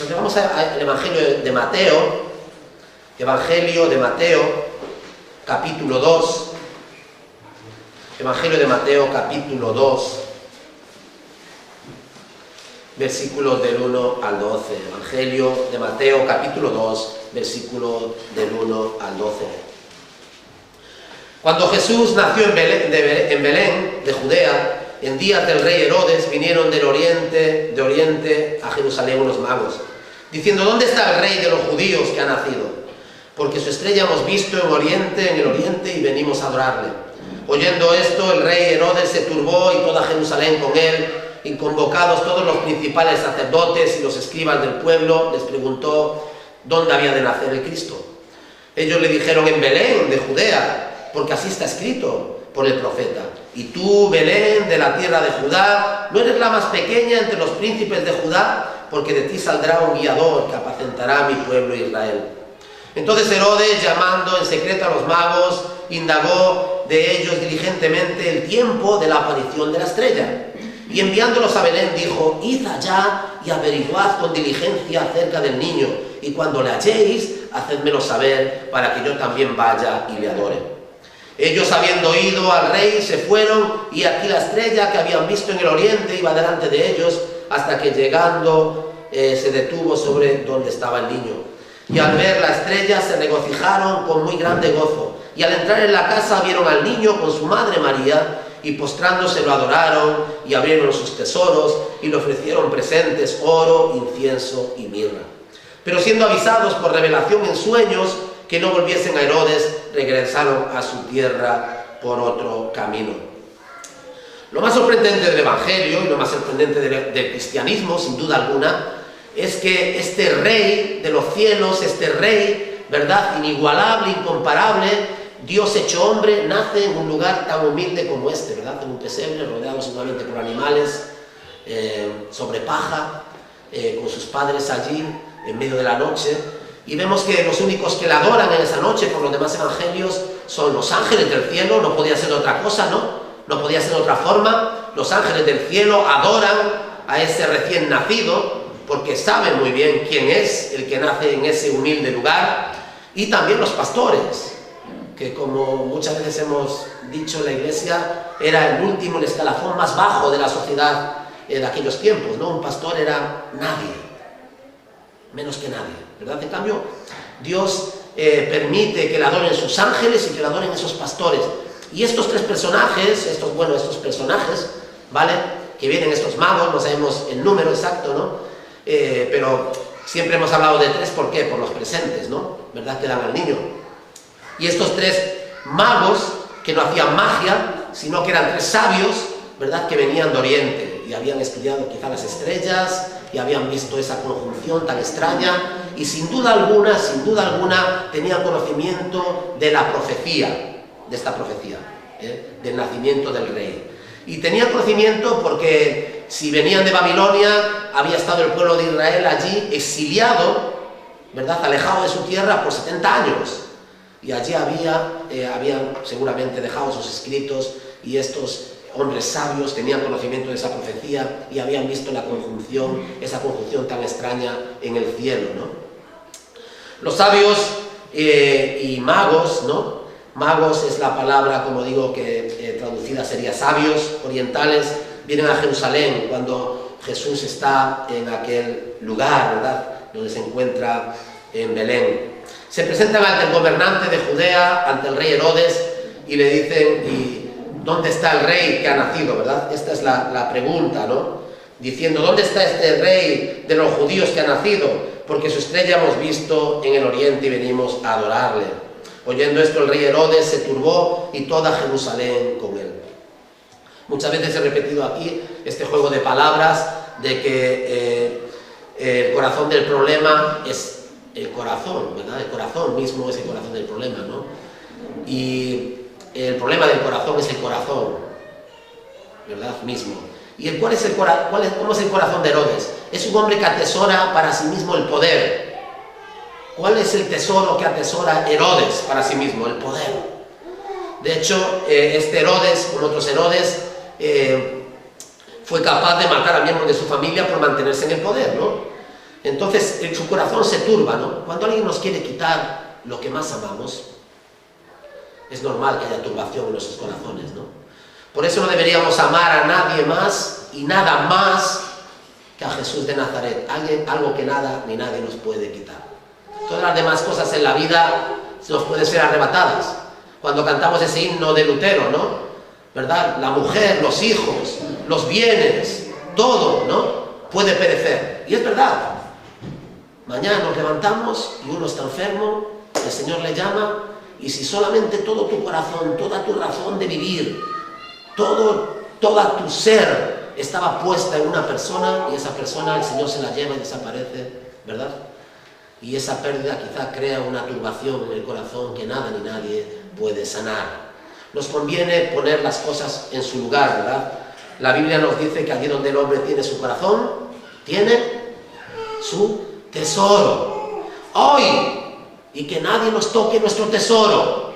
Entonces vamos al Evangelio de Mateo, capítulo 2. Evangelio de Mateo, capítulo 2, versículos del 1 al 12. Evangelio de Mateo, capítulo 2, versículos del 1 al 12. Cuando Jesús nació en Belén, de Judea, en días del rey Herodes, vinieron de oriente a Jerusalén unos magos, diciendo: ¿dónde está el rey de los judíos que ha nacido? Porque su estrella hemos visto en el oriente, y venimos a adorarle. Oyendo esto, el rey Herodes se turbó, y toda Jerusalén con él, y convocados todos los principales sacerdotes y los escribas del pueblo, les preguntó dónde había de nacer el Cristo. Ellos le dijeron: en Belén, de Judea, porque así está escrito por el profeta: y tú, Belén, de la tierra de Judá, no eres la más pequeña entre los príncipes de Judá, porque de ti saldrá un guiador que apacentará a mi pueblo Israel. Entonces Herodes, llamando en secreto a los magos, indagó de ellos diligentemente el tiempo de la aparición de la estrella. Y enviándolos a Belén dijo: id allá y averiguad con diligencia acerca del niño, y cuando le halléis, hacedmelo saber, para que yo también vaya y le adore. Ellos, habiendo ido al rey, se fueron, y aquí la estrella que habían visto en el oriente iba delante de ellos, hasta que llegando se detuvo sobre donde estaba el niño. Y al ver la estrella se regocijaron con muy grande gozo. Y al entrar en la casa vieron al niño con su madre María, y postrándose lo adoraron, y abrieron sus tesoros, y le ofrecieron presentes: oro, incienso y mirra. Pero siendo avisados por revelación en sueños que no volviesen a Herodes, regresaron a su tierra por otro camino. Lo más sorprendente del Evangelio, y lo más sorprendente del cristianismo, sin duda alguna, es que este rey de los cielos, este rey, ¿verdad?, inigualable, incomparable, Dios hecho hombre, nace en un lugar tan humilde como este, ¿verdad?, en un pesebre, rodeado solamente por animales, sobre paja, con sus padres allí, en medio de la noche. Y vemos que los únicos que le adoran en esa noche, por los demás evangelios, son los ángeles del cielo. No podía ser de otra cosa, no podía ser de otra forma. Los ángeles del cielo adoran a ese recién nacido, porque saben muy bien quién es el que nace en ese humilde lugar. Y también los pastores, que, como muchas veces hemos dicho, la iglesia era el último, el escalafón más bajo de la sociedad de aquellos tiempos, ¿no? Un pastor era nadie, menos que nadie, ¿verdad? En cambio, Dios permite que le adoren sus ángeles y que le adoren esos pastores. Y estos tres personajes, estos personajes, ¿vale?, que vienen, estos magos, no sabemos el número exacto, ¿no? Pero siempre hemos hablado de tres. ¿Por qué? Por los presentes, ¿no? ¿Verdad? Que dan al niño. Y estos tres magos, que no hacían magia, sino que eran tres sabios, ¿verdad?, que venían de Oriente y habían estudiado quizá las estrellas y habían visto esa conjunción tan extraña, y sin duda alguna tenían conocimiento de la profecía, de esta profecía, del nacimiento del rey. Y tenían conocimiento porque, si venían de Babilonia, había estado el pueblo de Israel allí exiliado, ¿verdad?, alejado de su tierra por 70 años. Y allí habían seguramente dejado sus escritos, y estos hombres sabios tenían conocimiento de esa profecía y habían visto la conjunción, esa conjunción tan extraña en el cielo, ¿no? Los sabios y magos, ¿no? Magos es la palabra, como digo, que traducida sería sabios orientales. Vienen a Jerusalén cuando Jesús está en aquel lugar, ¿verdad?, donde se encuentra en Belén. Se presentan ante el gobernante de Judea, ante el rey Herodes, y le dicen: ¿y dónde está el rey que ha nacido?, ¿verdad? Esta es la pregunta, ¿no? Diciendo: ¿dónde está este rey de los judíos que ha nacido? Porque su estrella hemos visto en el oriente y venimos a adorarle. Oyendo esto, el rey Herodes se turbó, y toda Jerusalén con él. Muchas veces he repetido aquí este juego de palabras de que el corazón del problema es el corazón, ¿verdad? El corazón mismo es el corazón del problema, ¿no? Y el problema del corazón es el corazón, ¿verdad?, mismo. ¿Y cómo es el corazón de Herodes? Es un hombre que atesora para sí mismo el poder. ¿Cuál es el tesoro que atesora Herodes para sí mismo? El poder. De hecho, este Herodes, como otros Herodes, fue capaz de matar a miembros de su familia por mantenerse en el poder, ¿no? Entonces su corazón se turba, ¿no? Cuando alguien nos quiere quitar lo que más amamos, es normal que haya turbación en nuestros corazones, ¿no? Por eso no deberíamos amar a nadie más y nada más que a Jesús de Nazaret, algo que nada ni nadie nos puede quitar. Todas las demás cosas en la vida nos pueden ser arrebatadas. Cuando cantamos ese himno de Lutero, ¿no? ¿Verdad? La mujer, los hijos, los bienes, todo, ¿no? Puede perecer. Y es verdad. Mañana nos levantamos y uno está enfermo, el Señor le llama, y si solamente todo tu corazón, toda tu razón de vivir, toda tu ser estaba puesta en una persona, y esa persona el Señor se la lleva y desaparece, ¿verdad? Y esa pérdida quizá crea una turbación en el corazón que nada ni nadie puede sanar. Nos conviene poner las cosas en su lugar, ¿verdad? La Biblia nos dice que allí donde el hombre tiene su corazón, tiene su tesoro. Hoy, y que nadie nos toque nuestro tesoro.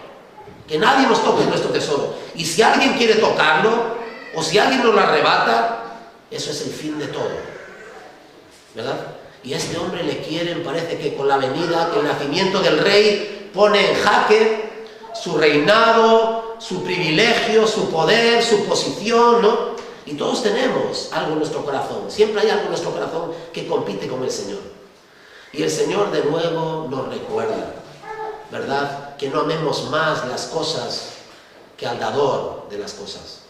Que nadie nos toque nuestro tesoro. Y si alguien quiere tocarlo, o si alguien nos lo arrebata, eso es el fin de todo, ¿verdad? Y a este hombre le quieren, parece que con la venida, que el nacimiento del rey pone en jaque su reinado, su privilegio, su poder, su posición, ¿no? Y todos tenemos algo en nuestro corazón, siempre hay algo en nuestro corazón que compite con el Señor. Y el Señor de nuevo nos recuerda, ¿verdad? Que no amemos más las cosas que al dador de las cosas.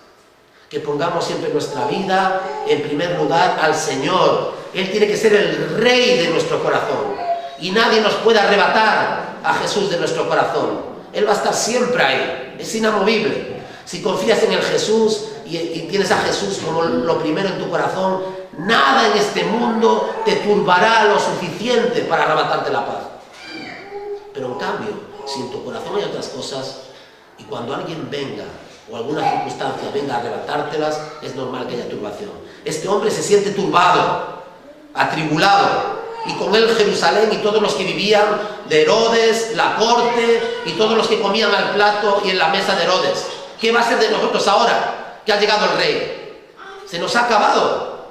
Que pongamos siempre nuestra vida en primer lugar al Señor. Él tiene que ser el rey de nuestro corazón. Y nadie nos puede arrebatar a Jesús de nuestro corazón. Él va a estar siempre ahí. Es inamovible. Si confías en el Jesús y tienes a Jesús como lo primero en tu corazón, nada en este mundo te turbará lo suficiente para arrebatarte la paz. Pero en cambio, si en tu corazón hay otras cosas, y cuando alguien venga o alguna circunstancia venga a arrebatártelas, es normal que haya turbación. Este hombre se siente turbado, atribulado, y con él Jerusalén y todos los que vivían de Herodes, la corte y todos los que comían al plato y en la mesa de Herodes. ¿Qué va a ser de nosotros ahora que ha llegado el rey? Se nos ha acabado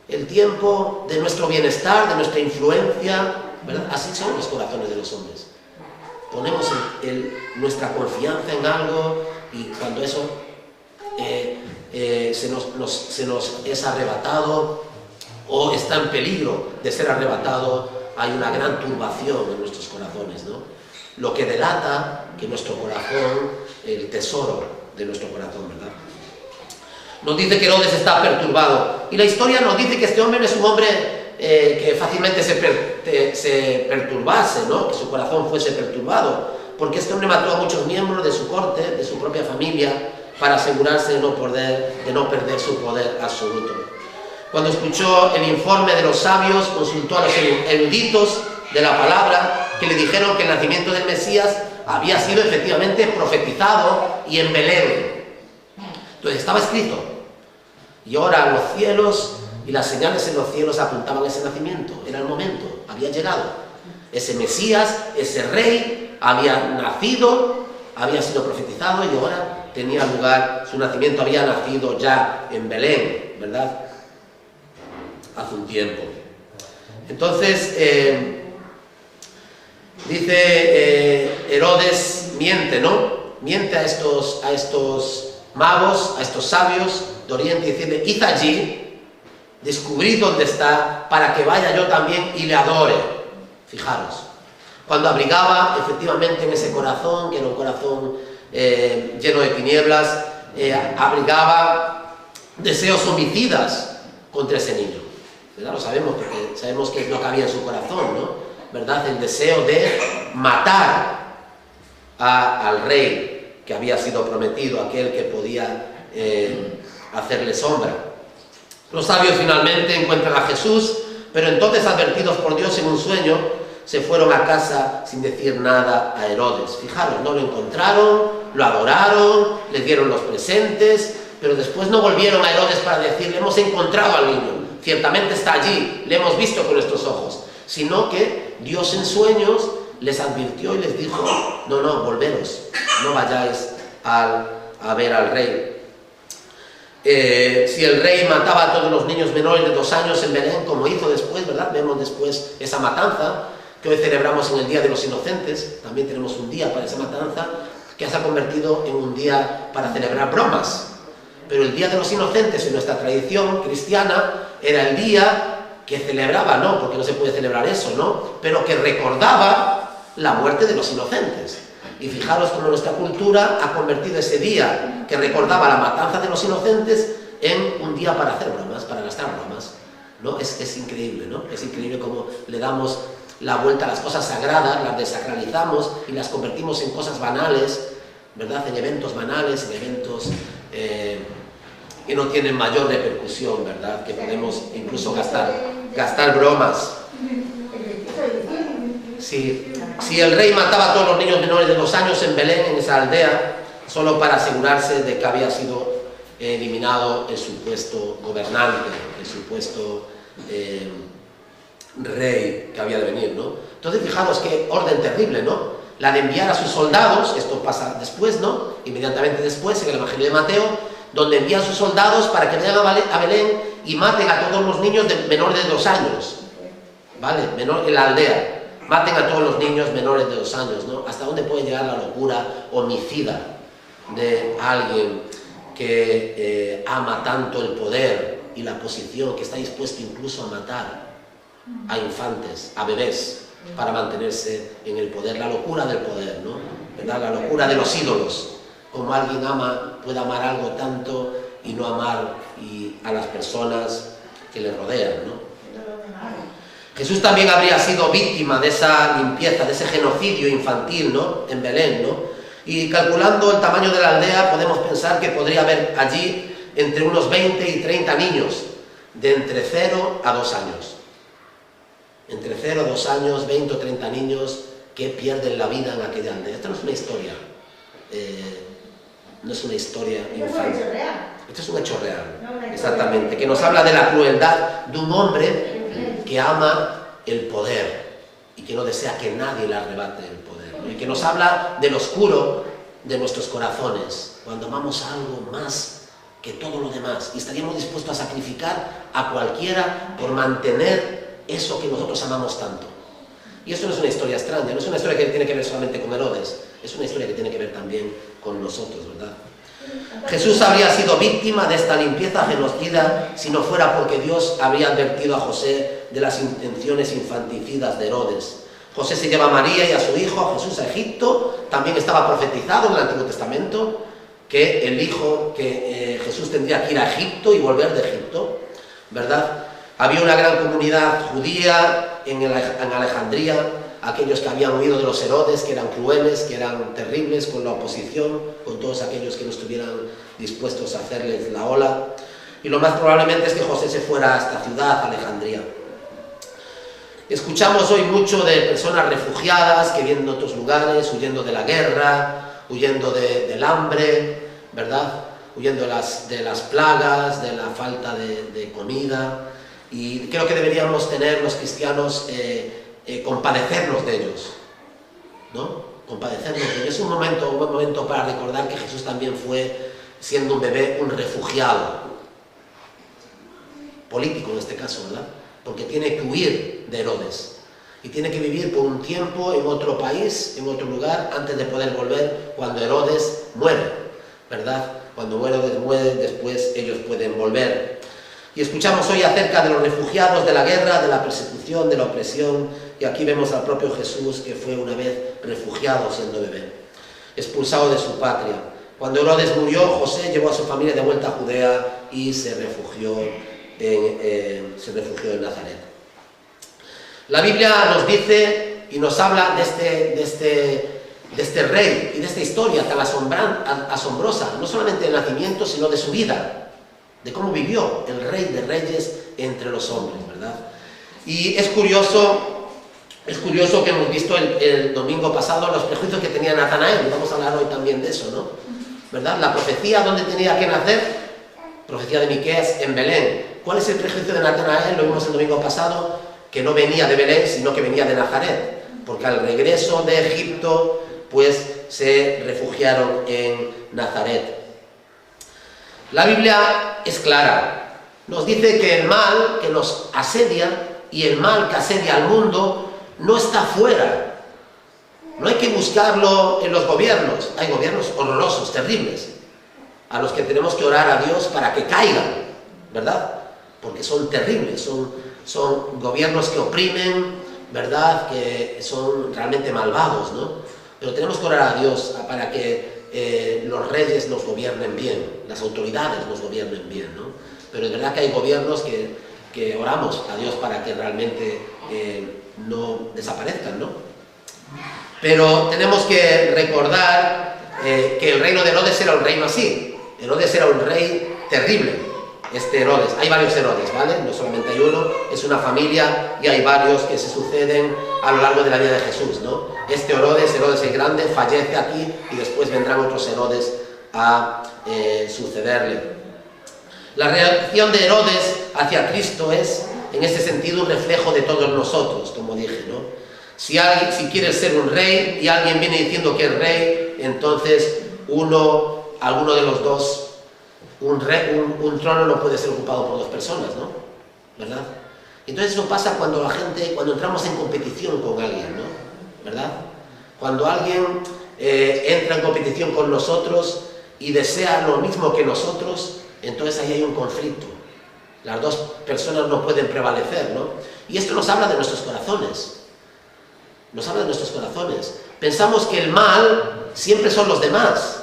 el tiempo de nuestro bienestar, de nuestra influencia, ¿verdad? Así son los corazones de los hombres. Ponemos nuestra confianza en algo y cuando eso se nos es arrebatado o está en peligro de ser arrebatado, hay una gran turbación en nuestros corazones, ¿no? Lo que delata que nuestro corazón, el tesoro de nuestro corazón, ¿verdad? Nos dice que Herodes está perturbado y la historia nos dice que este hombre no es un hombre que fácilmente se perturbase, ¿no? Que su corazón fuese perturbado, porque este hombre mató a muchos miembros de su corte, de su propia familia, para asegurarse de no perder su poder absoluto. Cuando escuchó el informe de los sabios, consultó a los eruditos de la palabra, que le dijeron que el nacimiento del Mesías había sido efectivamente profetizado y en Belén. Entonces estaba escrito, y ahora los cielos y las señales en los cielos apuntaban a ese nacimiento. Era el momento, había llegado. Ese Mesías, ese rey, había nacido, había sido profetizado y ahora tenía lugar, su nacimiento había nacido ya en Belén, ¿verdad? Hace un tiempo. Entonces, dice Herodes, miente, ¿no? Miente a estos magos, a estos sabios de Oriente, y decirle, id allí, descubrid dónde está, para que vaya yo también y le adore. Fijaros, cuando abrigaba efectivamente en ese corazón, que era un corazón lleno de tinieblas, abrigaba deseos homicidas contra ese niño, ¿verdad? Lo sabemos, porque sabemos que no cabía en su corazón, ¿no? ¿Verdad? El deseo de matar al rey que había sido prometido, aquel que podía hacerle sombra. Los sabios finalmente encuentran a Jesús, pero entonces, advertidos por Dios en un sueño, se fueron a casa sin decir nada a Herodes. Fijaros, no lo encontraron, lo adoraron, le dieron los presentes, pero después no volvieron a Herodes para decirle, hemos encontrado al niño, ciertamente está allí, le hemos visto con nuestros ojos, sino que Dios en sueños les advirtió y les dijo, no, volveros, no vayáis a ver al rey. Si el rey mataba a todos los niños menores de 2 años en Belén, como hizo después, ¿verdad? Vemos después esa matanza que hoy celebramos en el Día de los Inocentes. También tenemos un día para esa matanza que se ha convertido en un día para celebrar bromas. Pero el Día de los Inocentes en nuestra tradición cristiana era el día que celebraba, no, porque no se puede celebrar eso, ¿no? Pero que recordaba la muerte de los inocentes. Y fijaros cómo nuestra cultura ha convertido ese día que recordaba la matanza de los inocentes en un día para hacer bromas, para gastar bromas, ¿no? Es increíble, ¿no? Es increíble cómo le damos la vuelta a las cosas sagradas, las desacralizamos y las convertimos en cosas banales, ¿verdad? En eventos banales, en eventos que no tienen mayor repercusión, ¿verdad? Que podemos incluso gastar bromas. Si el rey mataba a todos los niños menores de 2 años en Belén, en esa aldea, solo para asegurarse de que había sido eliminado el supuesto gobernante, el supuesto rey que había de venir, ¿no? Entonces fijaros qué orden terrible, ¿no? La de enviar a sus soldados, esto pasa después, ¿no? Inmediatamente después, en el Evangelio de Mateo, donde envía a sus soldados para que vayan a Belén y maten a todos los niños menores de 2 años, ¿vale? En la aldea. Maten a todos los niños menores de 2 años, ¿no? ¿Hasta dónde puede llegar la locura homicida de alguien que ama tanto el poder y la posición, que está dispuesto incluso a matar a infantes, a bebés, para mantenerse en el poder? La locura del poder, ¿no? ¿Verdad? La locura de los ídolos. Como alguien puede amar algo tanto y no amar a las personas que le rodean, ¿no? Jesús también habría sido víctima de esa limpieza, de ese genocidio infantil, ¿no? En Belén, ¿no? Y calculando el tamaño de la aldea, podemos pensar que podría haber allí entre unos 20 y 30 niños, de entre 0 a 2 años. Entre 0 a 2 años, 20 o 30 niños que pierden la vida en aquella aldea. Esto no es una historia, no es una historia infantil. Esto es un hecho real, exactamente, que nos habla de la crueldad de un hombre que ama el poder y que no desea que nadie le arrebate el poder, ¿no? Y que nos habla del oscuro de nuestros corazones, cuando amamos algo más que todo lo demás y estaríamos dispuestos a sacrificar a cualquiera por mantener eso que nosotros amamos tanto. Y esto no es una historia extraña, no es una historia que tiene que ver solamente con Herodes, es una historia que tiene que ver también con nosotros, ¿verdad? Jesús habría sido víctima de esta limpieza genocida si no fuera porque Dios habría advertido a José de las intenciones infanticidas de Herodes. José se lleva a María y a su hijo, a Jesús, a Egipto. También estaba profetizado en el Antiguo Testamento que el hijo, que Jesús tendría que ir a Egipto y volver de Egipto, ¿verdad? Había una gran comunidad judía en Alejandría, aquellos que habían huido de los Herodes, que eran crueles, que eran terribles con la oposición, con todos aquellos que no estuvieran dispuestos a hacerles la ola. Y lo más probablemente es que José se fuera a esta ciudad, Alejandría. Escuchamos hoy mucho de personas refugiadas que vienen de otros lugares, huyendo de la guerra, huyendo del hambre, ¿verdad? Huyendo de las plagas, de la falta de comida. Y creo que deberíamos tener los cristianos compadecernos de ellos, ¿no? Compadecernos de ellos. Es un buen momento para recordar que Jesús también fue, siendo un bebé, un refugiado político en este caso, ¿verdad? Porque tiene que huir de Herodes y tiene que vivir por un tiempo en otro país, en otro lugar, antes de poder volver cuando Herodes muere, ¿verdad? Cuando Herodes muere, después ellos pueden volver. Y escuchamos hoy acerca de los refugiados de la guerra, de la persecución, de la opresión, y aquí vemos al propio Jesús que fue una vez refugiado siendo bebé, expulsado de su patria. Cuando Herodes murió, José llevó a su familia de vuelta a Judea y se refugió en Nazaret. La Biblia nos dice y nos habla de este rey y de esta historia tan asombrosa, no solamente del nacimiento, sino de su vida, de cómo vivió el Rey de Reyes entre los hombres, ¿verdad? Y es curioso que hemos visto el domingo pasado los prejuicios que tenía Natanael, y vamos a hablar hoy también de eso, ¿no? ¿Verdad? La profecía, ¿dónde tenía que nacer? Profecía de Miqueas, en Belén. ¿Cuál es el prejuicio de Natanael? Lo vimos el domingo pasado, que no venía de Belén, sino que venía de Nazaret, porque al regreso de Egipto, pues se refugiaron en Nazaret. La Biblia es clara. Nos dice que el mal que nos asedia y el mal que asedia al mundo no está fuera. No hay que buscarlo en los gobiernos. Hay gobiernos horrorosos, terribles, a los que tenemos que orar a Dios para que caigan, ¿verdad? Porque son terribles, son gobiernos que oprimen, ¿verdad? Que son realmente malvados, ¿no? Pero tenemos que orar a Dios para que los reyes nos gobiernen bien, las autoridades nos gobiernen bien, ¿no? Pero es verdad que hay gobiernos que oramos a Dios para que realmente no desaparezcan, ¿no? Pero tenemos que recordar que el reino de Herodes era un reino así. Herodes era un rey terrible. Este Herodes, hay varios Herodes, ¿vale? No solamente hay uno, es una familia y hay varios que se suceden a lo largo de la vida de Jesús, ¿no? Este Herodes el Grande, fallece aquí y después vendrán otros Herodes a sucederle. La reacción de Herodes hacia Cristo es, en este sentido, un reflejo de todos nosotros, como dije, ¿no? Si quieres ser un rey y alguien viene diciendo que es rey, entonces alguno de los dos, un trono no puede ser ocupado por dos personas, ¿no? ¿Verdad? Entonces eso pasa cuando entramos en competición con alguien, ¿no? ¿Verdad? Cuando alguien entra en competición con nosotros y desea lo mismo que nosotros, entonces ahí hay un conflicto. Las dos personas no pueden prevalecer, ¿no? Y esto nos habla de nuestros corazones. Nos habla de nuestros corazones. Pensamos que el mal siempre son los demás,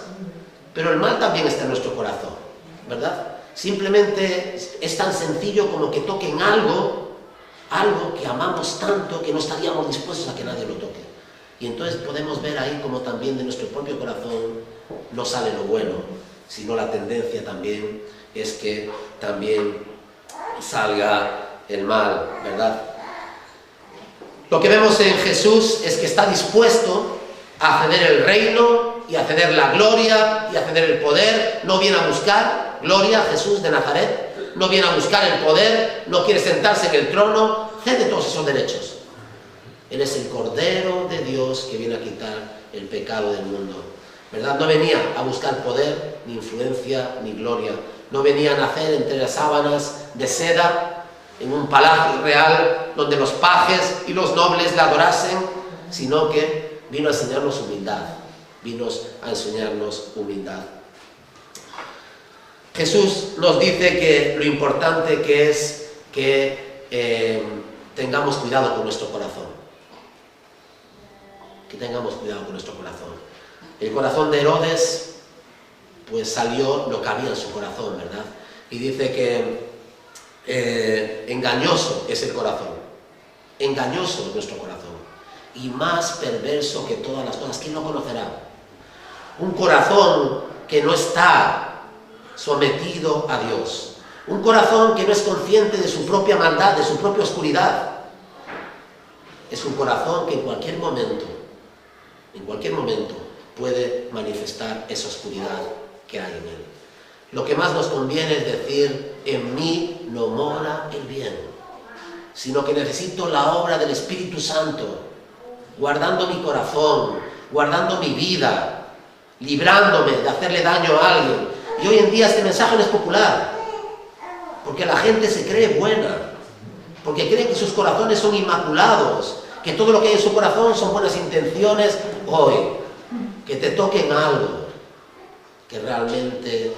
pero el mal también está en nuestro corazón, ¿verdad? Simplemente es tan sencillo como que toquen algo que amamos tanto que no estaríamos dispuestos a que nadie lo toque. Y entonces podemos ver ahí como también de nuestro propio corazón no sale lo bueno, sino la tendencia también es que también salga el mal, ¿verdad? Lo que vemos en Jesús es que está dispuesto a ceder el reino y a ceder la gloria y a ceder el poder. No viene a buscar gloria, Jesús de Nazaret, no viene a buscar el poder, no quiere sentarse en el trono, cede todos esos derechos. Él es el Cordero de Dios que viene a quitar el pecado del mundo, ¿verdad? No venía a buscar poder, ni influencia, ni gloria. No venía a nacer entre las sábanas de seda, en un palacio real donde los pajes y los nobles le adorasen, sino que vino a enseñarnos humildad. Jesús nos dice que lo importante que es que tengamos cuidado con nuestro corazón. Que tengamos cuidado con nuestro corazón. El corazón de Herodes, pues salió lo que había en su corazón, ¿verdad? Y dice que engañoso es el corazón, engañoso es nuestro corazón, y más perverso que todas las cosas. ¿Quién lo conocerá? Un corazón que no está sometido a Dios, un corazón que no es consciente de su propia maldad, de su propia oscuridad, es un corazón que en cualquier momento puede manifestar esa oscuridad que hay en él. Lo que más nos conviene es decir, en mí no mora el bien, sino que necesito la obra del Espíritu Santo, guardando mi corazón, guardando mi vida, librándome de hacerle daño a alguien. Y hoy en día este mensaje no es popular, porque la gente se cree buena, porque cree que sus corazones son inmaculados, que todo lo que hay en su corazón son buenas intenciones. Hoy, que te toquen algo que realmente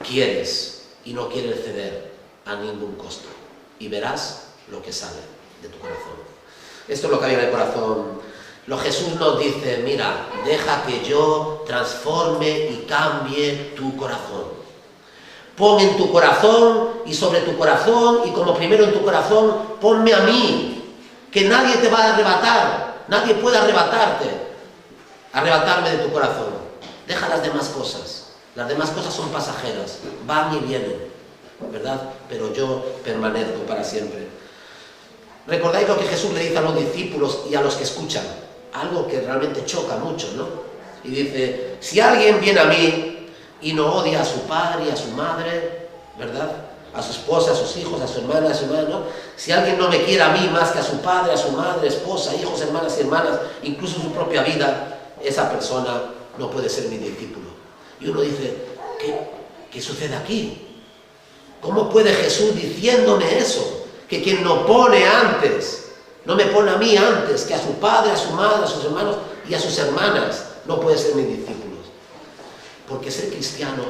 quieres y no quieres ceder a ningún costo, y verás lo que sale de tu corazón. Esto es lo que hay en el corazón. Jesús nos dice, mira, deja que yo transforme y cambie tu corazón. Pon en tu corazón y sobre tu corazón, y como primero en tu corazón, ponme a mí, que nadie te va a arrebatar, nadie puede arrebatarme de tu corazón. Deja las demás cosas. Las demás cosas son pasajeras, van y vienen, ¿verdad? Pero yo permanezco para siempre. ¿Recordáis lo que Jesús le dice a los discípulos y a los que escuchan? Algo que realmente choca mucho, ¿no? Y dice, si alguien viene a mí y no odia a su padre y a su madre, ¿verdad? A su esposa, a sus hijos, a su hermana, a su hermano. Si alguien no me quiere a mí más que a su padre, a su madre, esposa, hijos, hermanas y hermanas, incluso su propia vida, esa persona no puede ser mi discípulo. Y uno dice, ¿qué sucede aquí? ¿Cómo puede Jesús diciéndome eso? Que quien no pone antes, no me pone a mí antes que a su padre, a su madre, a sus hermanos y a sus hermanas, no puede ser mis discípulos. Porque ser cristiano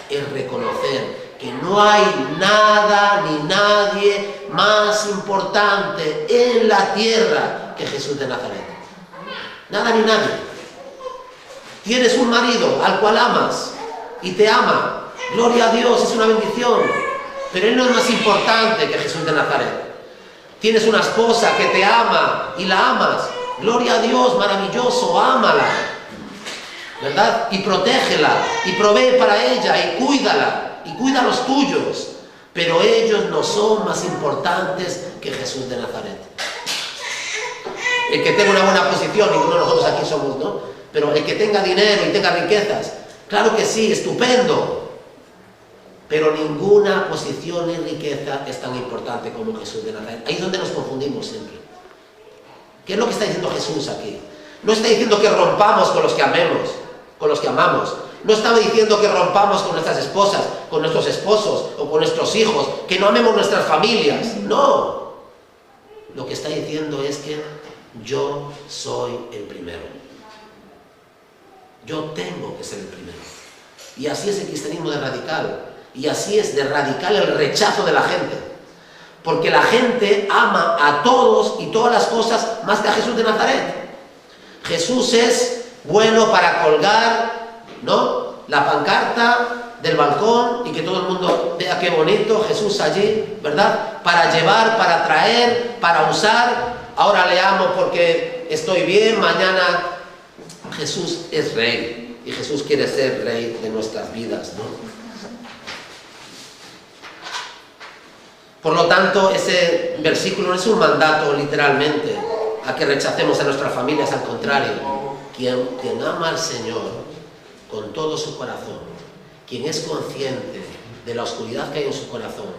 es reconocer que no hay nada ni nadie más importante en la tierra que Jesús de Nazaret. Nada ni nadie. Tienes un marido al cual amas y te ama. Gloria a Dios, es una bendición. Pero Él no es más importante que Jesús de Nazaret. Tienes una esposa que te ama y la amas. Gloria a Dios, maravilloso, ámala. ¿Verdad? Y protégela, y provee para ella, y cuídala, y cuida a los tuyos. Pero ellos no son más importantes que Jesús de Nazaret. El que tenga una buena posición, ninguno de nosotros aquí somos, ¿no? Pero el que tenga dinero y tenga riquezas, claro que sí, estupendo. Pero ninguna posición ni riqueza es tan importante como Jesús de Nazaret. Ahí es donde nos confundimos siempre. ¿Qué es lo que está diciendo Jesús aquí? No está diciendo que rompamos con los que amemos, con los que amamos. No estaba diciendo que rompamos con nuestras esposas, con nuestros esposos o con nuestros hijos, que no amemos nuestras familias. No. Lo que está diciendo es que yo soy el primero. Yo tengo que ser el primero. Y así es el cristianismo de radical. Y así es de radical el rechazo de la gente. Porque la gente ama a todos y todas las cosas más que a Jesús de Nazaret. Jesús es bueno para colgar, ¿no?, la pancarta del balcón y que todo el mundo vea qué bonito Jesús allí, ¿verdad? Para llevar, para traer, para usar. Ahora le amo porque estoy bien, mañana Jesús es rey y Jesús quiere ser rey de nuestras vidas, ¿no? Por lo tanto, ese versículo no es un mandato literalmente a que rechacemos a nuestras familias, al contrario. Quien ama al Señor con todo su corazón, quien es consciente de la oscuridad que hay en su corazón,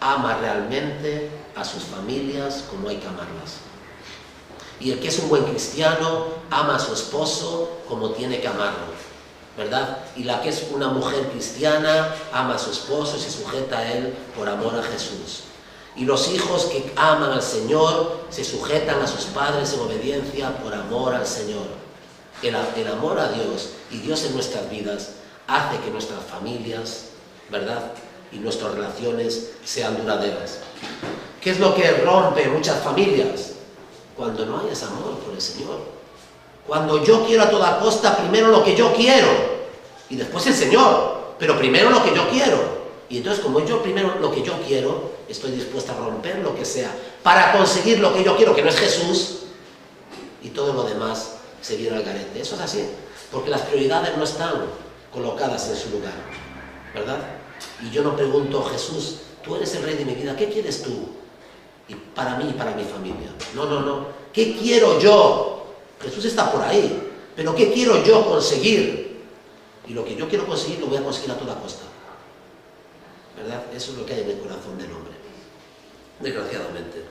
ama realmente a sus familias como hay que amarlas. Y el que es un buen cristiano ama a su esposo como tiene que amarlo, ¿verdad? Y la que es una mujer cristiana ama a su esposo y se sujeta a él por amor a Jesús. Y los hijos que aman al Señor se sujetan a sus padres en obediencia por amor al Señor. El amor a Dios y Dios en nuestras vidas hace que nuestras familias, ¿verdad?, y nuestras relaciones sean duraderas. ¿Qué es lo que rompe muchas familias? Cuando no hay ese amor por el Señor. Cuando yo quiero a toda costa primero lo que yo quiero y después el Señor, pero primero lo que yo quiero. Y entonces, como yo primero lo que yo quiero, estoy dispuesta a romper lo que sea para conseguir lo que yo quiero, que no es Jesús, y todo lo demás se viene al garete. Eso es así, porque las prioridades no están colocadas en su lugar, ¿verdad? Y yo no pregunto, Jesús, tú eres el rey de mi vida, ¿qué quieres tú? Y para mí y para mi familia. No. ¿Qué quiero yo? Jesús está por ahí, pero ¿qué quiero yo conseguir? Y lo que yo quiero conseguir lo voy a conseguir a toda costa, ¿verdad? Eso es lo que hay en el corazón del hombre, desgraciadamente.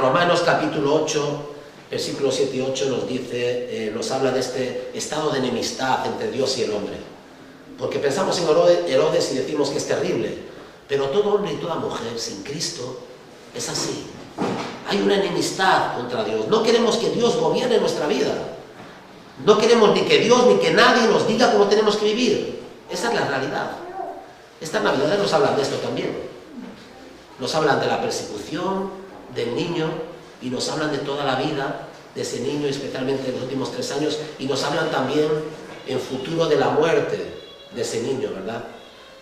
Romanos capítulo 8, versículos 7 y 8 nos dice, nos habla de este estado de enemistad entre Dios y el hombre. Porque pensamos en Herodes y decimos que es terrible, pero todo hombre y toda mujer sin Cristo es así. Hay una enemistad contra Dios. No queremos que Dios gobierne nuestra vida. No queremos ni que Dios ni que nadie nos diga cómo tenemos que vivir. Esa es la realidad. Estas navidades nos hablan de esto también. Nos hablan de la persecución del niño y nos hablan de toda la vida de ese niño, especialmente en los últimos 3 años, y nos hablan también en futuro de la muerte de ese niño, ¿verdad?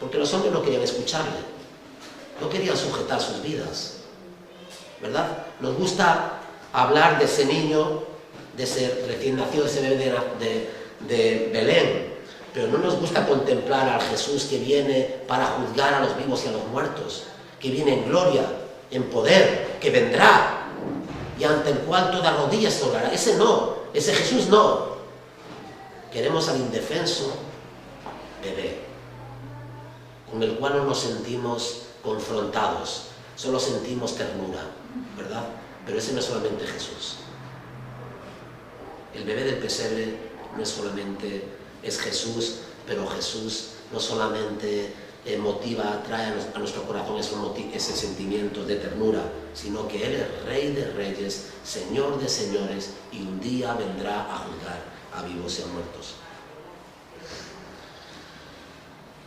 Porque los hombres no querían escucharle, no querían sujetar sus vidas, ¿verdad? Nos gusta hablar de ese niño, de ese recién nacido, de ese bebé de Belén, pero no nos gusta contemplar al Jesús que viene para juzgar a los vivos y a los muertos, que viene en gloria, en poder, que vendrá y ante el cual toda rodilla se doblará. Ese no, ese Jesús no. Queremos al indefenso bebé, con el cual no nos sentimos confrontados, solo sentimos ternura, ¿verdad? Pero ese no es solamente Jesús. El bebé del pesebre no es solamente es Jesús, pero Jesús no solamente motiva, trae a nuestro corazón ese sentimiento de ternura, sino que Él es Rey de Reyes, Señor de Señores, y un día vendrá a juzgar a vivos y a muertos.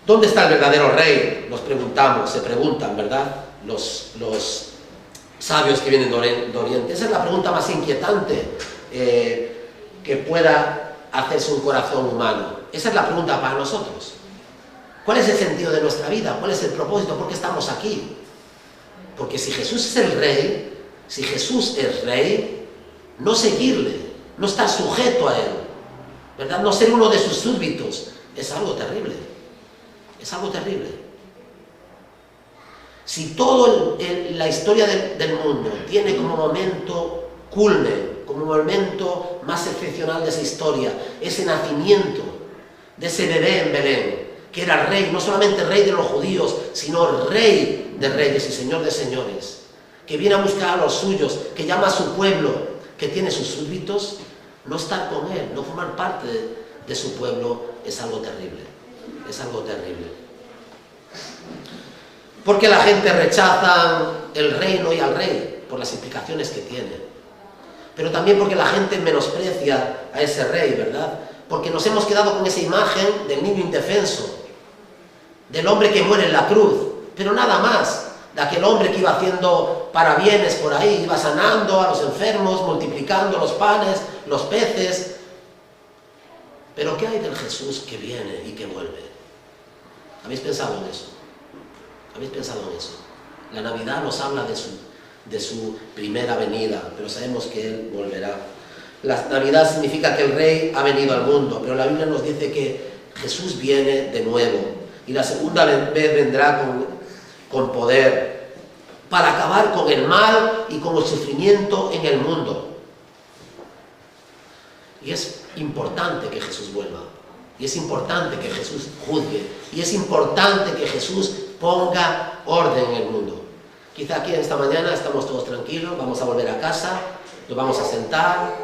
¿Dónde está el verdadero Rey? Nos preguntamos, se preguntan, ¿verdad? Los sabios que vienen de Oriente. Esa es la pregunta más inquietante que pueda hacerse un corazón humano. Esa es la pregunta para nosotros. ¿Cuál es el sentido de nuestra vida? ¿Cuál es el propósito? ¿Por qué estamos aquí? Porque si Jesús es el Rey, si Jesús es Rey, no seguirle, no estar sujeto a Él, ¿verdad? No ser uno de sus súbditos, es algo terrible. Es algo terrible. Si toda la historia del mundo tiene como momento culmen, como momento más excepcional de esa historia, ese nacimiento de ese bebé en Belén, que era rey, no solamente rey de los judíos, sino Rey de Reyes y Señor de Señores, que viene a buscar a los suyos, que llama a su pueblo, que tiene sus súbditos, no estar con Él, no formar parte de su pueblo, es algo terrible. Es algo terrible. Porque la gente rechaza el reino y al rey, por las implicaciones que tiene. Pero también porque la gente menosprecia a ese rey, ¿verdad? Porque nos hemos quedado con esa imagen del niño indefenso, del hombre que muere en la cruz, pero nada más, de aquel hombre que iba haciendo parabienes por ahí, iba sanando a los enfermos, multiplicando los panes, los peces. Pero ¿qué hay del Jesús que viene y que vuelve? ¿Habéis pensado en eso? ¿Habéis pensado en eso? La Navidad nos habla de su primera venida, pero sabemos que Él volverá. La Navidad significa que el Rey ha venido al mundo, pero la Biblia nos dice que Jesús viene de nuevo y la segunda vez vendrá con poder para acabar con el mal y con el sufrimiento en el mundo. Y es importante que Jesús vuelva. Y es importante que Jesús juzgue. Y es importante que Jesús ponga orden en el mundo. Quizá aquí en esta mañana estamos todos tranquilos, vamos a volver a casa, nos vamos a sentar,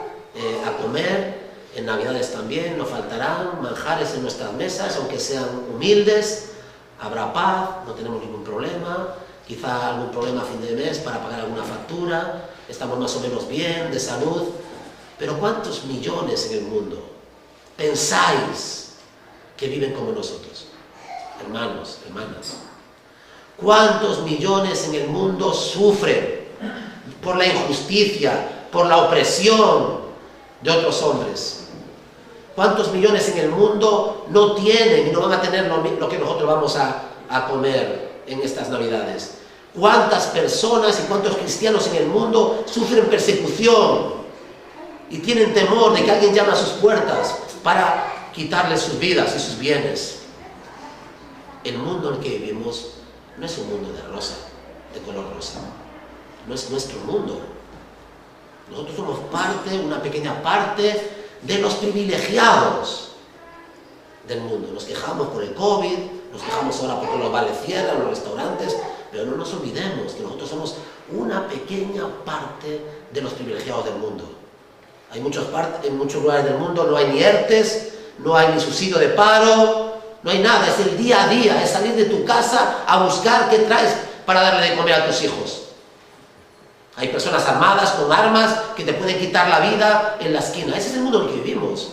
a comer. En Navidades también nos faltarán manjares en nuestras mesas, aunque sean humildes. Habrá paz, no tenemos ningún problema. Quizá algún problema a fin de mes para pagar alguna factura. Estamos más o menos bien, de salud. Pero ¿cuántos millones en el mundo pensáis que viven como nosotros? Hermanos, hermanas. ¿Cuántos millones en el mundo sufren por la injusticia, por la opresión de otros hombres? ¿Cuántos millones en el mundo no tienen y no van a tener lo que nosotros vamos a comer en estas Navidades? ¿Cuántas personas y cuántos cristianos en el mundo sufren persecución y tienen temor de que alguien llame a sus puertas para quitarles sus vidas y sus bienes? El mundo en el que vivimos no es un mundo de rosa, de color rosa. No es nuestro mundo. Nosotros somos una pequeña parte de los privilegiados del mundo. Nos quejamos por el COVID, nos quejamos ahora porque los bares cierran, los restaurantes, pero no nos olvidemos que nosotros somos una pequeña parte de los privilegiados del mundo. En muchos lugares del mundo no hay ni ERTES, no hay ni subsidio de paro, no hay nada, es el día a día, es salir de tu casa a buscar qué traes para darle de comer a tus hijos. Hay personas armadas con armas que te pueden quitar la vida en la esquina. Ese es el mundo en el que vivimos.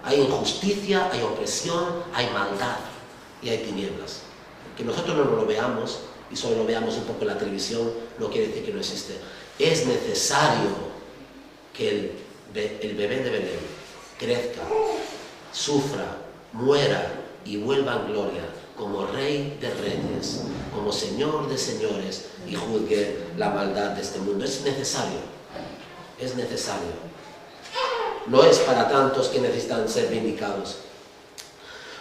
Hay injusticia, hay opresión, hay maldad y hay tinieblas. Que nosotros no lo veamos y solo lo veamos un poco en la televisión no quiere decir que no existe. Es necesario que el bebé de Belén crezca, sufra, muera y vuelva en gloria como Rey de Reyes, como Señor de Señores y juzgue la maldad de este mundo. Es necesario, es necesario. No es para tantos que necesitan ser vindicados.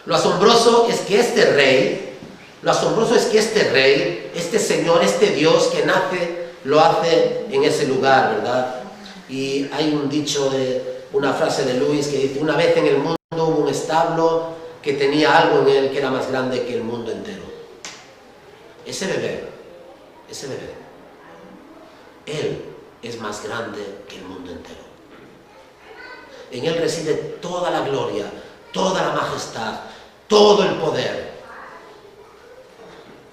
Lo asombroso es que este Rey, este Señor, este Dios que nace, lo hace en ese lugar, ¿verdad? Y hay un dicho, una frase de Luis que dice: una vez en el mundo hubo un establo que tenía algo en él que era más grande que el mundo entero. Ese bebé, Él es más grande que el mundo entero. En Él reside toda la gloria, toda la majestad, todo el poder.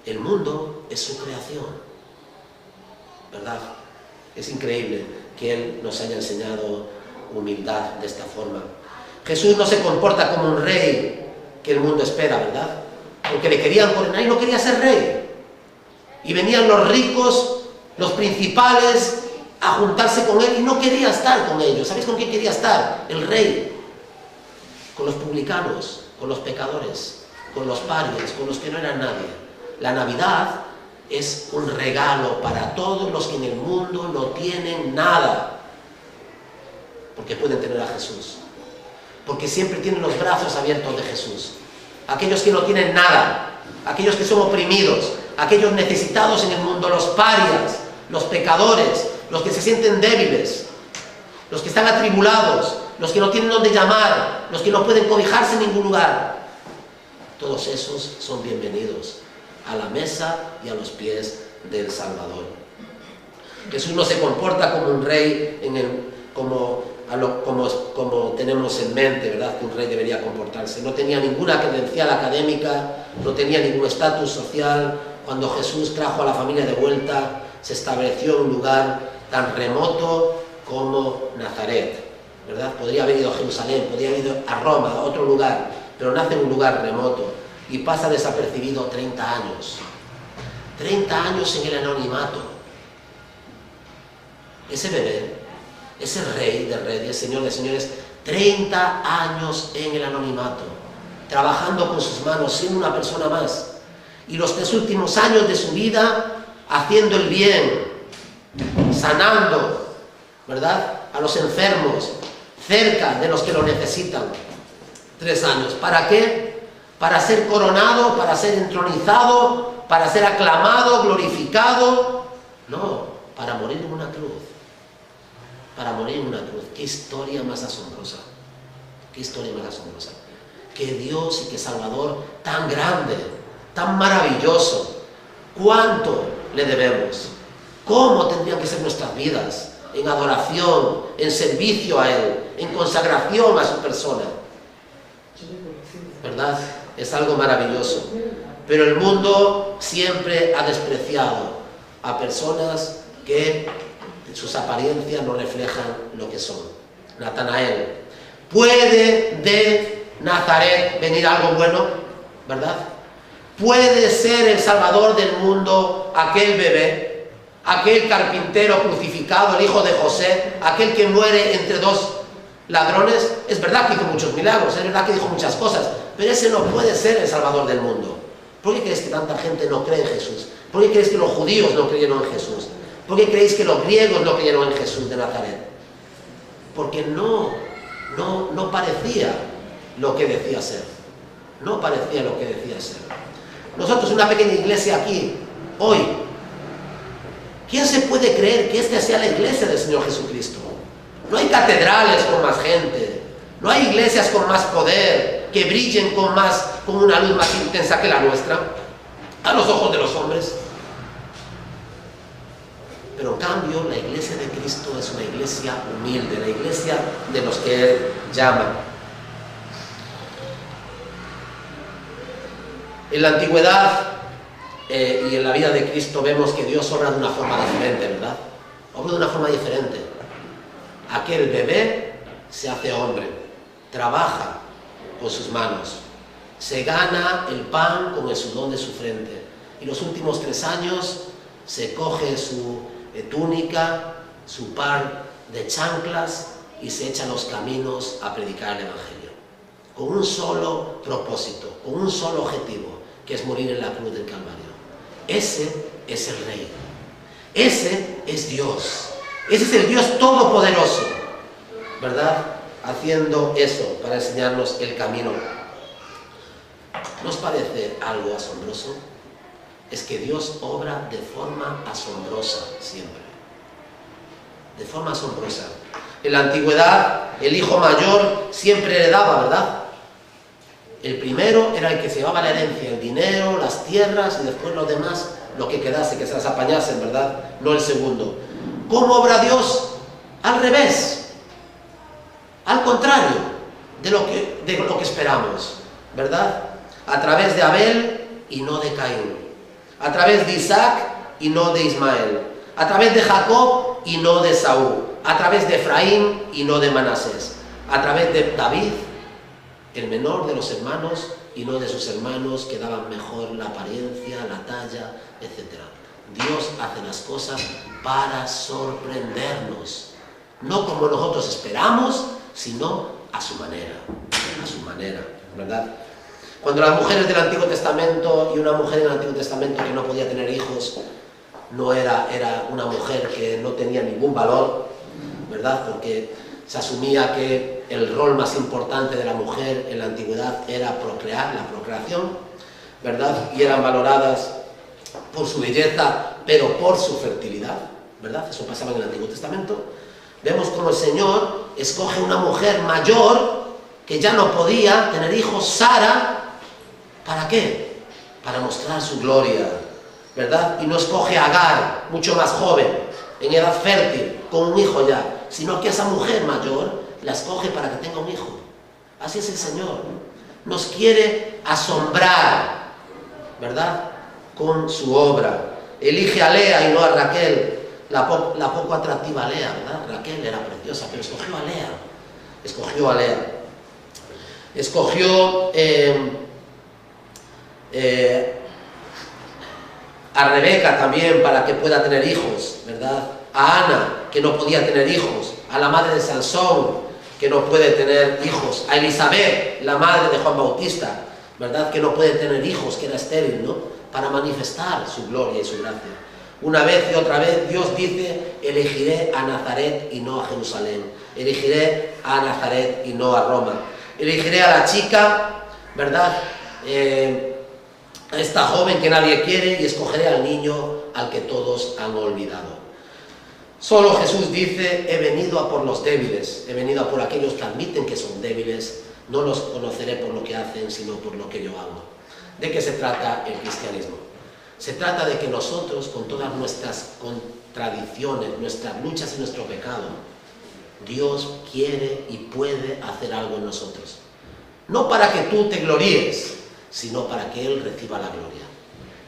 El mundo es su creación, ¿verdad? Es increíble que Él nos haya enseñado humildad de esta forma. Jesús no se comporta como un rey que el mundo espera, ¿verdad? Porque le querían coronar y no quería ser rey. Y venían los ricos, los principales, a juntarse con Él y no quería estar con ellos. ¿Sabéis con quién quería estar? El rey. Con los publicanos, con los pecadores, con los parias, con los que no eran nadie. La Navidad es un regalo para todos los que en el mundo no tienen nada, porque pueden tener a Jesús, porque siempre tienen los brazos abiertos de Jesús. Aquellos que no tienen nada, aquellos que son oprimidos, aquellos necesitados en el mundo, los parias, los pecadores, los que se sienten débiles, los que están atribulados, los que no tienen dónde llamar, los que no pueden cobijarse en ningún lugar. Todos esos son bienvenidos a la mesa y a los pies del Salvador. Jesús no se comporta como un rey como tenemos en mente, ¿verdad?, que un rey debería comportarse. No tenía ninguna credencial académica, no tenía ningún estatus social. Cuando Jesús trajo a la familia de vuelta, se estableció en un lugar tan remoto como Nazaret, ¿verdad? Podría haber ido a Jerusalén, podría haber ido a Roma, a otro lugar, pero nace en un lugar remoto y pasa desapercibido 30 años. 30 años en el anonimato. Ese bebé, ese rey de reyes, señor de señores, 30 años en el anonimato, trabajando con sus manos, siendo una persona más. Y los 3 últimos años de su vida haciendo el bien, sanando, ¿verdad?, a los enfermos, cerca de los que lo necesitan. 3 años. ¿Para qué? Para ser coronado, para ser entronizado, para ser aclamado, glorificado. No, para morir en una cruz. Para morir en una cruz. Qué historia más asombrosa. Qué historia más asombrosa. Qué Dios y qué Salvador tan grande, tan maravilloso. ¿Cuánto le debemos? ¿Cómo tendrían que ser nuestras vidas? En adoración, en servicio a Él, en consagración a su persona. ¿Verdad? Es algo maravilloso. Pero el mundo siempre ha despreciado a personas que sus apariencias no reflejan lo que son. Natanael. ¿Puede de Nazaret venir algo bueno? ¿Verdad? ¿Puede ser el Salvador del mundo aquel bebé, aquel carpintero crucificado, el hijo de José, aquel que muere entre 2 ladrones? Es verdad que hizo muchos milagros, es verdad que dijo muchas cosas, pero ese no puede ser el Salvador del mundo. ¿Por qué creéis que tanta gente no cree en Jesús? ¿Por qué creéis que los judíos no creyeron en Jesús? ¿Por qué creéis que los griegos no creyeron en Jesús de Nazaret? Porque no parecía lo que decía ser. No parecía lo que decía ser. Nosotros, una pequeña iglesia aquí, hoy, ¿quién se puede creer que esta sea la iglesia del Señor Jesucristo? No hay catedrales con más gente, no hay iglesias con más poder, que brillen con una luz más intensa que la nuestra, a los ojos de los hombres. Pero en cambio, la iglesia de Cristo es una iglesia humilde, la iglesia de los que Él llama. En la antigüedad y en la vida de Cristo vemos que Dios obra de una forma diferente, ¿verdad? Obra de una forma diferente. Aquel bebé se hace hombre, trabaja con sus manos, se gana el pan con el sudor de su frente. Y los últimos 3 años se coge su túnica, su par de chanclas y se echa a los caminos a predicar el Evangelio. Con un solo propósito, con un solo objetivo, que es morir en la cruz del Calvario. Ese es el Rey. Ese es Dios. Ese es el Dios todopoderoso, ¿verdad? Haciendo eso para enseñarnos el camino. ¿No os parece algo asombroso? Es que Dios obra de forma asombrosa siempre. De forma asombrosa. En la antigüedad, el hijo mayor siempre heredaba, ¿verdad? El primero era el que se llevaba la herencia, el dinero, las tierras, y después los demás, lo que quedase, que se las apañasen, ¿verdad? No el segundo. ¿Cómo obra Dios? Al revés. Al contrario. de lo que esperamos, ¿verdad? A través de Abel y no de Caín, a través de Isaac y no de Ismael, a través de Jacob y no de Saúl, a través de Efraín y no de Manasés, a través de David, el menor de los hermanos, y no de sus hermanos que daban mejor la apariencia, la talla, etc. Dios hace las cosas para sorprendernos, no como nosotros esperamos, sino a su manera, ¿verdad? Cuando las mujeres del Antiguo Testamento, y una mujer en el Antiguo Testamento que no podía tener hijos, era una mujer que no tenía ningún valor, ¿verdad? Porque se asumía que el rol más importante de la mujer en la antigüedad era procrear, la procreación, ¿verdad? Y eran valoradas por su belleza, pero por su fertilidad, ¿verdad? Eso pasaba en el Antiguo Testamento. Vemos como el Señor escoge una mujer mayor que ya no podía tener hijos, Sara. ¿Para qué? Para mostrar su gloria, ¿verdad? Y no escoge a Agar, mucho más joven, en edad fértil, con un hijo ya, sino que esa mujer mayor la escoge para que tenga un hijo. Así es el Señor. Nos quiere asombrar, ¿verdad? Con su obra. Elige a Lea y no a Raquel, la poco atractiva Lea, ¿verdad? Raquel era preciosa, pero escogió a Lea. Escogió a Rebeca también para que pueda tener hijos, ¿verdad? A Ana, que no podía tener hijos, a la madre de Sansón, que no puede tener hijos, a Elizabeth, la madre de Juan Bautista, ¿verdad? Que no puede tener hijos, que era estéril, ¿no? Para manifestar su gloria y su gracia. Una vez y otra vez Dios dice: elegiré a Nazaret y no a Jerusalén, elegiré a Nazaret y no a Roma, elegiré a la chica, ¿verdad? A esta joven que nadie quiere, y escogeré al niño al que todos han olvidado. Solo Jesús dice: he venido a por los débiles, he venido a por aquellos que admiten que son débiles, no los conoceré por lo que hacen, sino por lo que yo hago. ¿De qué se trata el cristianismo? Se trata de que nosotros, con todas nuestras contradicciones, nuestras luchas y nuestro pecado, Dios quiere y puede hacer algo en nosotros. No para que tú te gloríes, sino para que Él reciba la gloria.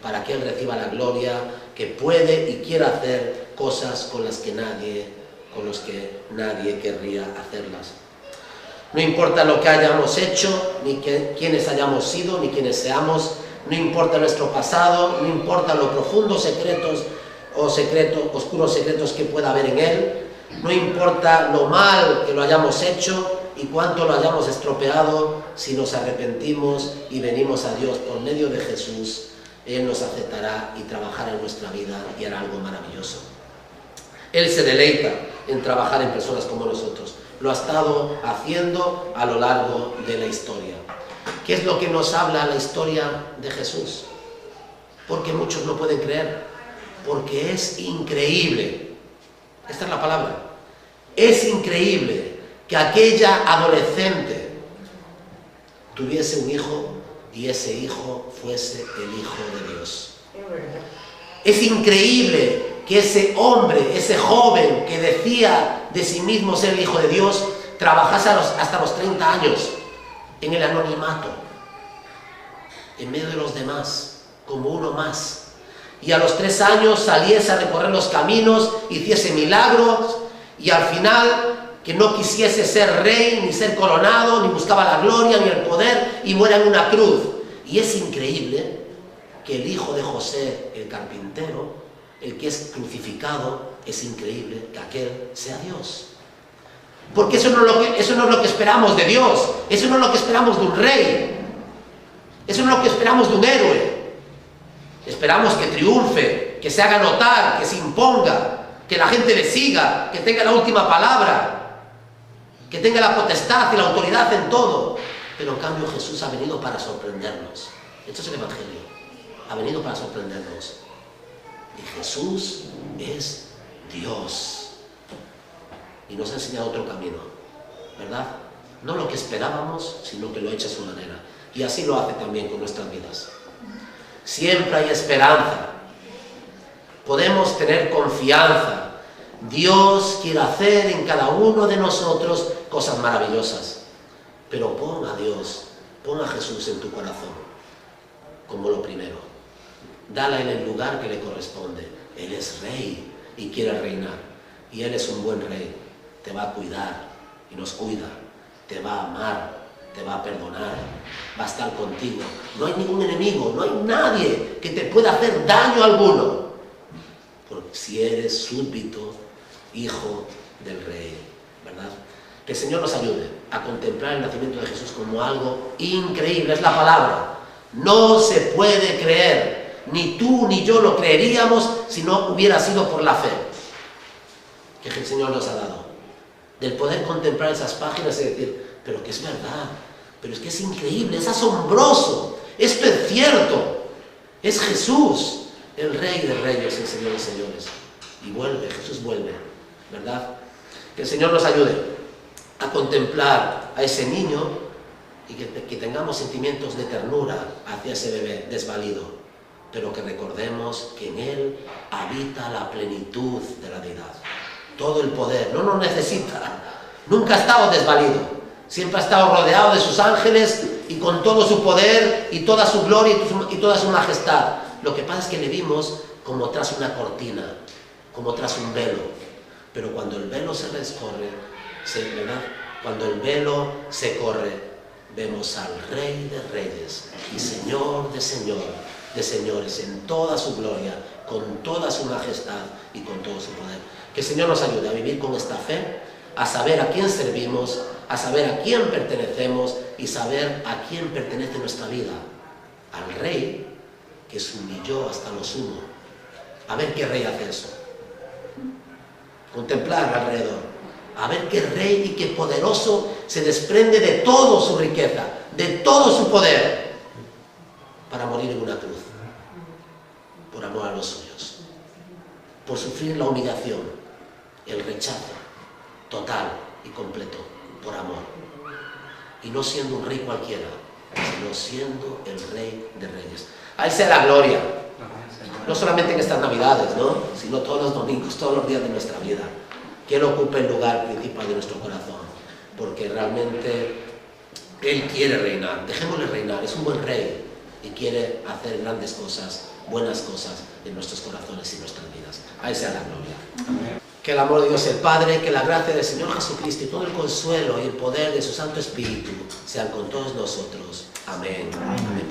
Para que Él reciba la gloria, que puede y quiere hacer cosas con las que nadie querría hacerlas. No importa lo que hayamos hecho, ni quiénes hayamos sido, ni quiénes seamos, no importa nuestro pasado, no importa lo profundos secretos oscuros secretos que pueda haber en Él, no importa lo mal que lo hayamos hecho y cuánto lo hayamos estropeado, si nos arrepentimos y venimos a Dios por medio de Jesús, Él nos aceptará y trabajará en nuestra vida y hará algo maravilloso. Él se deleita en trabajar en personas como nosotros. Lo ha estado haciendo a lo largo de la historia. ¿Qué es lo que nos habla la historia de Jesús? Porque muchos no pueden creer. Porque es increíble. Esta es la palabra. Es increíble que aquella adolescente tuviese un hijo y ese hijo fuese el Hijo de Dios. Es increíble que ese hombre, ese joven que decía de sí mismo ser el Hijo de Dios, trabajase hasta los 30 años en el anonimato, en medio de los demás, como uno más. Y a los 3 años saliese a recorrer los caminos, hiciese milagros, y al final que no quisiese ser rey, ni ser coronado, ni buscaba la gloria, ni el poder, y muera en una cruz. Y es increíble que el hijo de José, el carpintero, el que es crucificado, es increíble que aquel sea Dios. Porque eso no es lo que esperamos de Dios, eso no es lo que esperamos de un rey, eso no es lo que esperamos de un héroe. Esperamos que triunfe, que se haga notar, que se imponga, que la gente le siga, que tenga la última palabra, que tenga la potestad y la autoridad en todo. Pero en cambio Jesús ha venido para sorprendernos. Esto es el Evangelio. Ha venido para sorprendernos. Y Jesús es Dios. Y nos ha enseñado otro camino, ¿verdad? No lo que esperábamos, sino que lo ha hecho a su manera. Y así lo hace también con nuestras vidas. Siempre hay esperanza. Podemos tener confianza. Dios quiere hacer en cada uno de nosotros cosas maravillosas. pero pon a Dios, pon a Jesús en tu corazón como lo primero. Dale en el lugar que le corresponde. Él es rey y quiere reinar. Y Él es un buen rey. Te va a cuidar y nos cuida. Te va a amar, te va a perdonar, va a estar contigo. No hay ningún enemigo, no hay nadie que te pueda hacer daño alguno. Porque si eres súbdito, hijo del rey, ¿verdad? Que el Señor nos ayude a contemplar el nacimiento de Jesús como algo increíble. Es la palabra. No se puede creer. Ni tú ni yo lo creeríamos si no hubiera sido por la fe que el Señor nos ha dado. Del poder contemplar esas páginas y decir, pero que es verdad, pero es que es increíble, es asombroso, esto es cierto, es Jesús, el Rey de Reyes, el Señor de Señores. Y vuelve, Jesús vuelve, ¿verdad? Que el Señor nos ayude a contemplar a ese niño y que tengamos sentimientos de ternura hacia ese bebé desvalido, pero que recordemos que en Él habita la plenitud de la deidad. Todo el poder, no lo necesita, nunca ha estado desvalido, siempre ha estado rodeado de sus ángeles y con todo su poder y toda su gloria y toda su majestad. Lo que pasa es que le vimos como tras una cortina, como tras un velo, pero cuando el velo se descorre, ¿verdad? Cuando el velo se corre, vemos al Rey de Reyes y Señor de señores en toda su gloria, con toda su majestad y con todo su poder. Que el Señor nos ayude a vivir con esta fe, a saber a quién servimos, a saber a quién pertenecemos y saber a quién pertenece nuestra vida. Al Rey que se humilló hasta lo sumo. A ver qué Rey hace eso. Contemplar alrededor. A ver qué Rey y qué poderoso se desprende de toda su riqueza, de todo su poder, para morir en una cruz, por amor a los suyos, por sufrir la humillación, el rechazo total y completo, por amor. Y no siendo un rey cualquiera, sino siendo el Rey de Reyes. A Él sea la gloria, no solamente en estas Navidades, ¿no?, sino todos los domingos, todos los días de nuestra vida. Que Él ocupe el lugar principal de nuestro corazón, porque realmente Él quiere reinar. Dejémosle reinar, es un buen rey y quiere hacer grandes cosas, buenas cosas en nuestros corazones y nuestras vidas. A Él sea la gloria. Amén. Que el amor de Dios el Padre, que la gracia del Señor Jesucristo y todo el consuelo y el poder de su Santo Espíritu sean con todos nosotros. Amén. Amén.